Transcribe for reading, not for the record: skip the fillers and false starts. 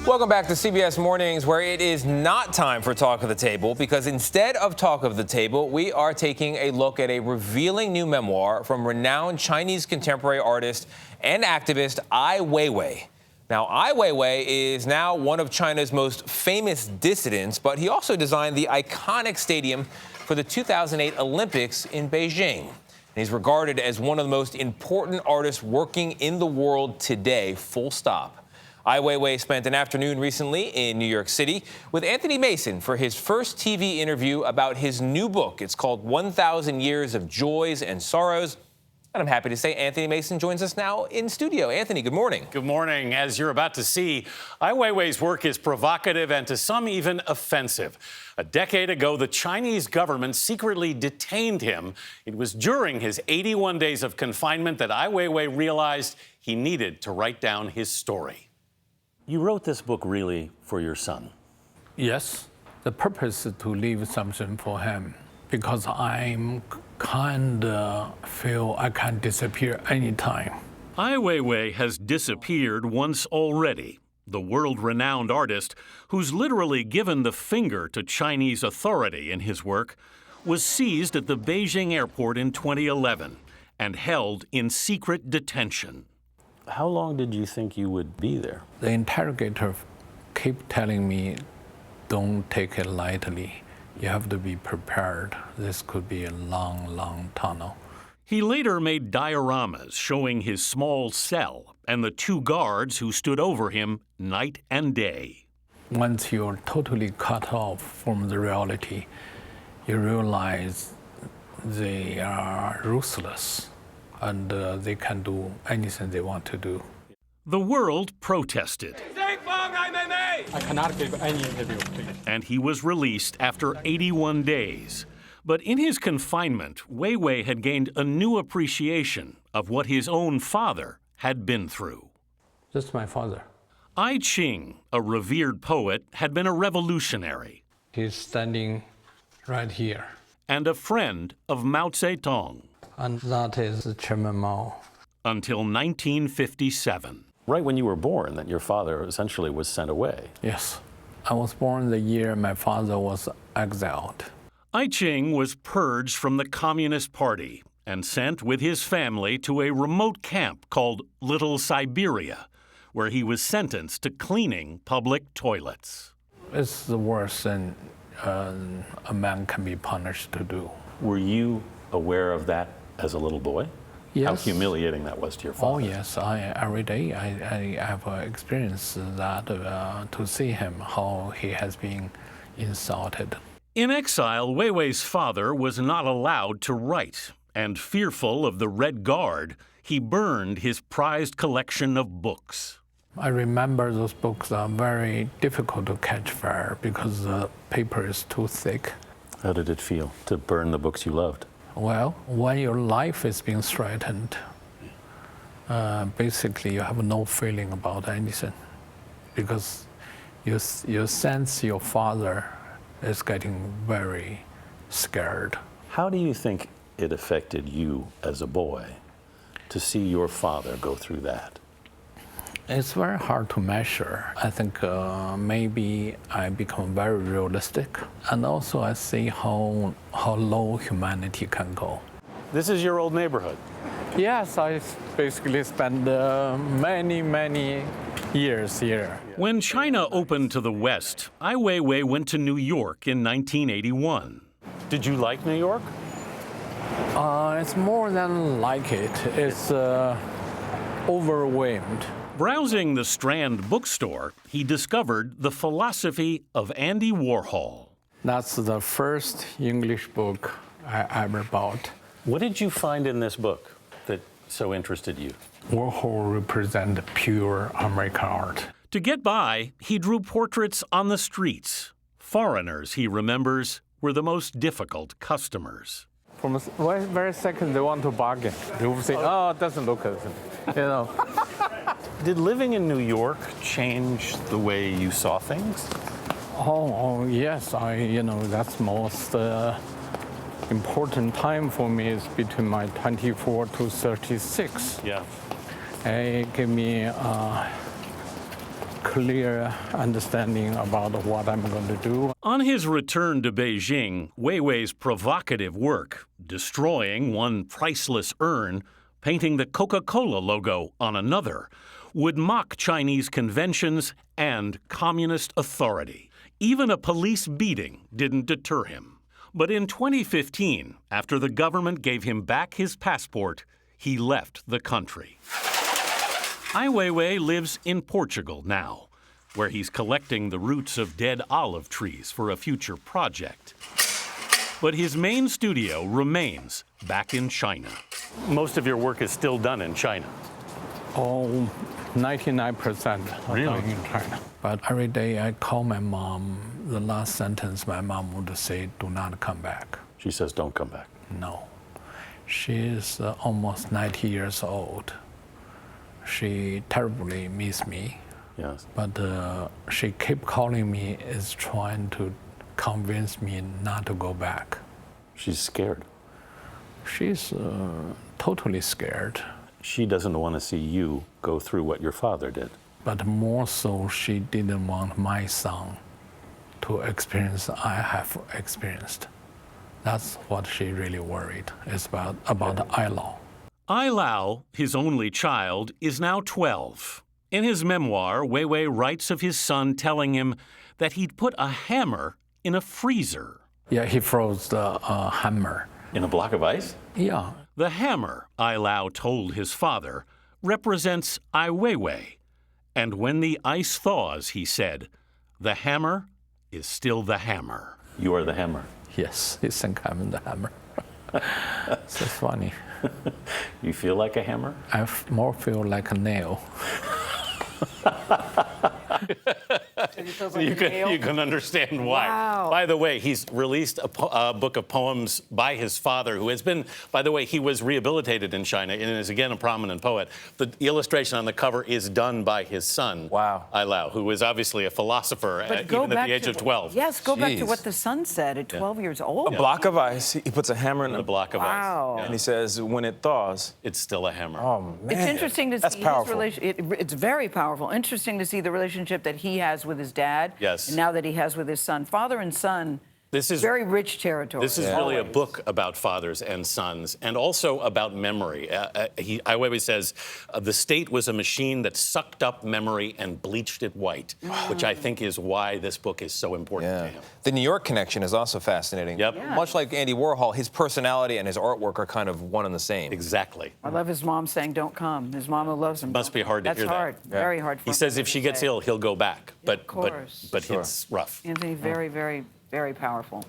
Welcome back to CBS Mornings, where it is not time for Talk of the Table, because instead of Talk of the Table, we are taking a look at a revealing new memoir from renowned Chinese contemporary artist and activist Ai Weiwei. Now, Ai Weiwei is now one of China's most famous dissidents, but he also designed the iconic stadium for the 2008 Olympics in Beijing. And he's regarded as one of the most important artists working in the world today, full stop. Ai Weiwei spent an afternoon recently in New York City with Anthony Mason for his first TV interview about his new book. It's called 1,000 Years of Joys and Sorrows. And I'm happy to say Anthony Mason joins us now in studio. Anthony, good morning. Good morning. As you're about to see, Ai Weiwei's work is provocative and to some even offensive. A decade ago, the Chinese government secretly detained him. It was during his 81 days of confinement that Ai Weiwei realized he needed to write down his story. You wrote this book really for your son. Yes, the purpose is to leave something for him, because I'm kind of feel I can disappear anytime. Ai Weiwei has disappeared once already. The world-renowned artist, who's literally given the finger to Chinese authority in his work, was seized at the Beijing airport in 2011 and held in secret detention. How long did you think you would be there? The interrogator kept telling me, don't take it lightly. You have to be prepared. This could be a long, long tunnel. He later made dioramas showing his small cell and the two guards who stood over him night and day. Once you're totally cut off from the reality, you realize they are ruthless. And they can do anything they want to do. The world protested. I cannot give any interview, please. And he was released after 81 days. But in his confinement, Weiwei had gained a new appreciation of what his own father had been through. That's my father. Ai Qing, a revered poet, had been a revolutionary. He's standing right here. And a friend of Mao Zedong. And that is Chairman Mao. Until 1957. Right when you were born, that your father essentially was sent away. Yes. I was born the year my father was exiled. Ai Qing was purged from the Communist Party and sent with his family to a remote camp called Little Siberia, where he was sentenced to cleaning public toilets. It's the worst thing a man can be punished to do. Were you aware of that as a little boy? Yes. How humiliating that was to your father. Oh, yes. Every day I have experienced that to see him, how he has been insulted. In exile, Weiwei's father was not allowed to write, and fearful of the Red Guard, he burned his prized collection of books. I remember those books are very difficult to catch fire because the paper is too thick. How did it feel to burn the books you loved? Well, when your life is being threatened, basically you have no feeling about anything, because you sense your father is getting very scared. How do you think it affected you as a boy to see your father go through that? It's very hard to measure. I think maybe I become very realistic, and also I see how low humanity can go. This is your old neighborhood. Yes, I basically spent many years here. When China opened to the West, Ai Weiwei went to New York in 1981. Did you like New York? It's more than like it. It's overwhelmed. Browsing the Strand bookstore, he discovered The Philosophy of Andy Warhol. That's the first English book I ever bought. What did you find in this book that so interested you? Warhol represents pure American art. To get by, he drew portraits on the streets. Foreigners, he remembers, were the most difficult customers. From the very second they want to bargain, they will say, oh, it doesn't look good, you know. Did living in New York change the way you saw things? Oh yes, that's most important time for me is between my 24 to 36. Yeah. It gave me clear understanding about what I'm going to do. On his return to Beijing, Weiwei's provocative work, destroying one priceless urn, painting the Coca-Cola logo on another, would mock Chinese conventions and communist authority. Even a police beating didn't deter him. But in 2015, after the government gave him back his passport, he left the country. Ai Weiwei lives in Portugal now, where he's collecting the roots of dead olive trees for a future project. But his main studio remains back in China. Most of your work is still done in China. Oh, 99% are done in China. But every day I call my mom, the last sentence my mom would say, do not come back. She says, don't come back. No. She is almost 90 years old. She terribly misses me. Yes. But she keep calling me, is trying to convince me not to go back. She's scared. She's totally scared. She doesn't want to see you go through what your father did. But more so, she didn't want my son to experience I have experienced. That's what she really worried, is about Ai Lao. Ai Lao, his only child, is now 12. In his memoir, Weiwei writes of his son telling him that he'd put a hammer in a freezer. Yeah, he froze the hammer. In a block of ice? Yeah. The hammer, Ai Lao told his father, represents Ai Weiwei. And when the ice thaws, he said, the hammer is still the hammer. You are the hammer. Yes, he think I'm the hammer. So funny. You feel like a hammer? I more feel like a nail. You can understand why. Wow. By the way, he's released a book of poems by his father, who has been, by the way, he was rehabilitated in China and is again a prominent poet. The illustration on the cover is done by his son, Wow. Ai Lao, who is obviously a philosopher, But go even at back the age to- of 12. Yes, go back to Jeez. what the son said at 12 years old. A block of ice. He puts a hammer in A block of Wow. ice. and he says, when it thaws, It's still a hammer. oh man. It's interesting to That's see powerful. his relation. It's very powerful. Interesting to see the relationship that he has with his dad. Yes. And now that he has with his son. Father and son, This is very rich territory. This is really a always. book about fathers and sons, and also about memory. Ai Weiwei says the state was a machine that sucked up memory and bleached it white, which I think is why this book is so important to him. The New York connection is also fascinating. Yep. Yeah. Much like Andy Warhol, his personality and his artwork are kind of one and the same. Exactly. I love his mom saying, "Don't come." His mama loves him. Must be hard to That's hear that. hard. Very hard. For He says if she gets ill, he'll go back, but course. it's rough. Anthony, very, very, very powerful.